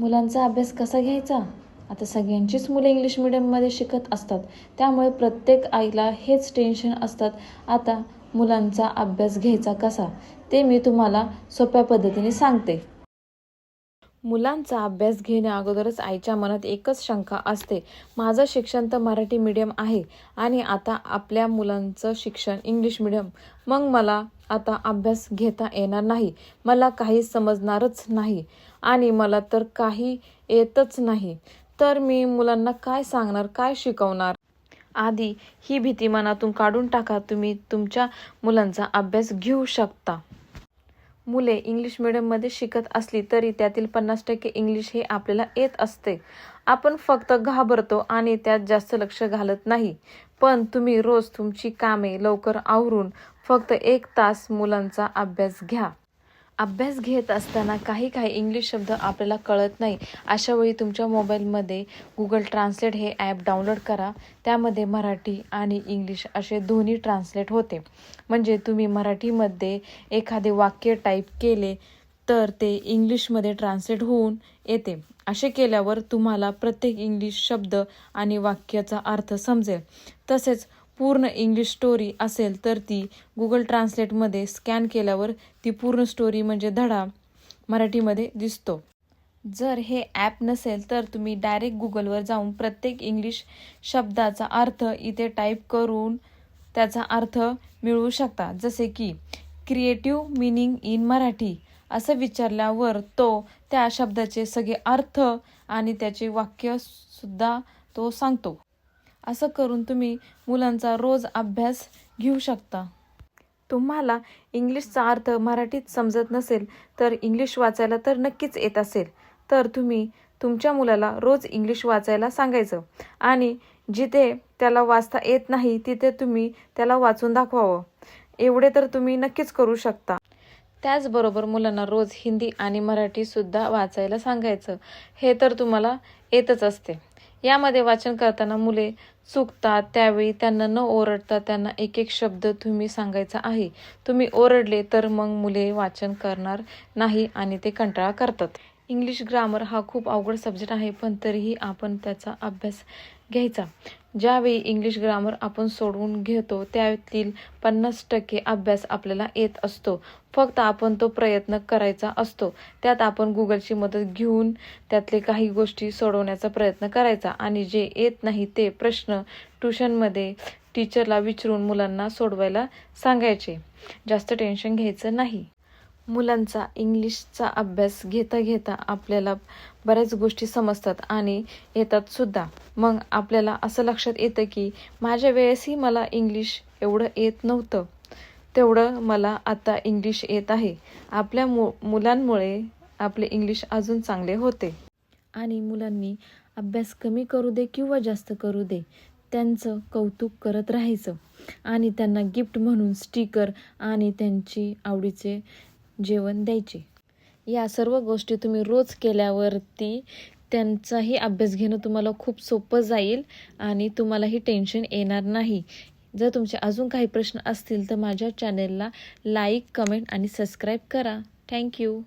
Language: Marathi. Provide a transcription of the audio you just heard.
मुलांचा अभ्यास कसा घ्यायचा? आता सगळ्यांचीच मुलं इंग्लिश मीडियममध्ये शिकत असतात, त्यामुळे प्रत्येक आईला हेच टेन्शन असतात. आता मुलांचा अभ्यास घ्यायचा कसा, ते मी तुम्हाला सोप्या पद्धतीने सांगते. मुलांचा अभ्यास घेण्या अगोदरच आईच्या मनात एकच शंका असते, माझं शिक्षण तर मराठी मीडियम आहे आणि आता आपल्या मुलांचं शिक्षण इंग्लिश मीडियम, मग मला आता अभ्यास घेता येणार नाही, मला काही समजणारच नाही आणि मला तर काही येतच नाही, तर मी मुलांना काय सांगणार, काय शिकवणार? आधी ही भीती मनातून काढून टाका. तुम्ही तुमच्या मुलांचा अभ्यास घेऊ शकता. मुले इंग्लिश मीडियममध्ये शिकत असली तरी त्यातील 50% इंग्लिश हे आपल्याला येत असते. आपण फक्त घाबरतो आणि त्यात जास्त लक्ष घालत नाही. पण तुम्ही रोज तुमची कामे लवकर आवरून फक्त 1 तास मुलांचा अभ्यास घ्या. अभ्यास घेत असताना काही इंग्लिश शब्द आपल्याला कळत नाही. अशा वेळी तुमच्या मोबाईलमध्ये गुगल ट्रान्सलेट हे ॲप डाउनलोड करा. त्यामध्ये मराठी आणि इंग्लिश असे दोन्ही ट्रान्सलेट होते. म्हणजे तुम्ही मराठीमध्ये एखादे वाक्य टाईप केले तर ते इंग्लिशमध्ये ट्रान्सलेट होऊन येते. असे केल्यावर तुम्हाला प्रत्येक इंग्लिश शब्द आणि वाक्याचा अर्थ समजेल. तसेच पूर्ण इंग्लिश स्टोरी असेल तर ती गुगल ट्रान्सलेटमध्ये स्कॅन केल्यावर ती पूर्ण स्टोरी म्हणजे धडा मराठीमध्ये दिसतो. जर हे ॲप नसेल तर तुम्ही डायरेक्ट गुगलवर जाऊन प्रत्येक इंग्लिश शब्दाचा अर्थ इथे टाईप करून त्याचा अर्थ मिळवू शकता. जसे की क्रिएटिव्ह मीनिंग इन मराठी असं विचारल्यावर तो त्या शब्दाचे सगळे अर्थ आणि त्याचे वाक्यसुद्धा तो सांगतो. असं करून तुम्ही मुलांचा रोज अभ्यास घेऊ शकता. तुम्हाला इंग्लिशचा अर्थ मराठीत समजत नसेल तर इंग्लिश वाचायला तर नक्कीच येत असेल, तर तुम्ही तुमच्या मुलाला रोज इंग्लिश वाचायला सांगायचं आणि जिथे त्याला वाचता येत नाही तिथे तुम्ही त्याला वाचून दाखवावं. एवढे तर तुम्ही नक्कीच करू शकता. त्याचबरोबर मुलांना रोज हिंदी आणि मराठीसुद्धा वाचायला सांगायचं. हे तर तुम्हाला येतच असते. यामध्ये वाचन करताना मुले चुकतात, त्यावेळी त्यांना न ओरडता त्यांना एक शब्द तुम्ही सांगायचा आहे. तुम्ही ओरडले तर मग मुले वाचन करणार नाही आणि ते कंटाळा करतात. इंग्लिश ग्रामर हा खूप अवघड सब्जेक्ट आहे, पण तरीही आपण त्याचा अभ्यास घ्यायचा. ज्यावेळी इंग्लिश ग्रामर आपण सोडवून घेतो त्यातील 50% अभ्यास आपल्याला येत असतो. फक्त आपण तो प्रयत्न करायचा असतो. त्यात आपण गुगलची मदत घेऊन त्यातले काही गोष्टी सोडवण्याचा प्रयत्न करायचा आणि जे येत नाही ते प्रश्न ट्युशनमध्ये टीचरला विचारून मुलांना सोडवायला सांगायचे. जास्त टेन्शन घ्यायचं नाही. मुलांचा इंग्लिशचा अभ्यास घेता आपल्याला बऱ्याच गोष्टी समजतात आणि येतात सुद्धा. मग आपल्याला असं लक्षात येतं की माझ्या वेळेसही मला इंग्लिश एवढं येत नव्हतं, तेवढं मला आता इंग्लिश येत आहे. आपल्या मुलांमुळे आपले इंग्लिश अजून चांगले होते. आणि मुलांनी अभ्यास कमी करू दे किंवा जास्त करू दे, त्यांचं कौतुक करत राहायचं आणि त्यांना गिफ्ट म्हणून स्टिकर आणि त्यांची आवडीचे जेवण द्यायचे. या सर्व गोष्टी तुम्ही रोज केल्यावरती त्यांचाही अभ्यास घेणं तुम्हाला खूप सोपं जाईल आणि तुम्हालाही टेन्शन येणार नाही. जर तुमचे अजून काही प्रश्न असतील तर माझ्या चॅनेलला लाईक, कमेंट आणि सबस्क्राईब करा. थँक्यू.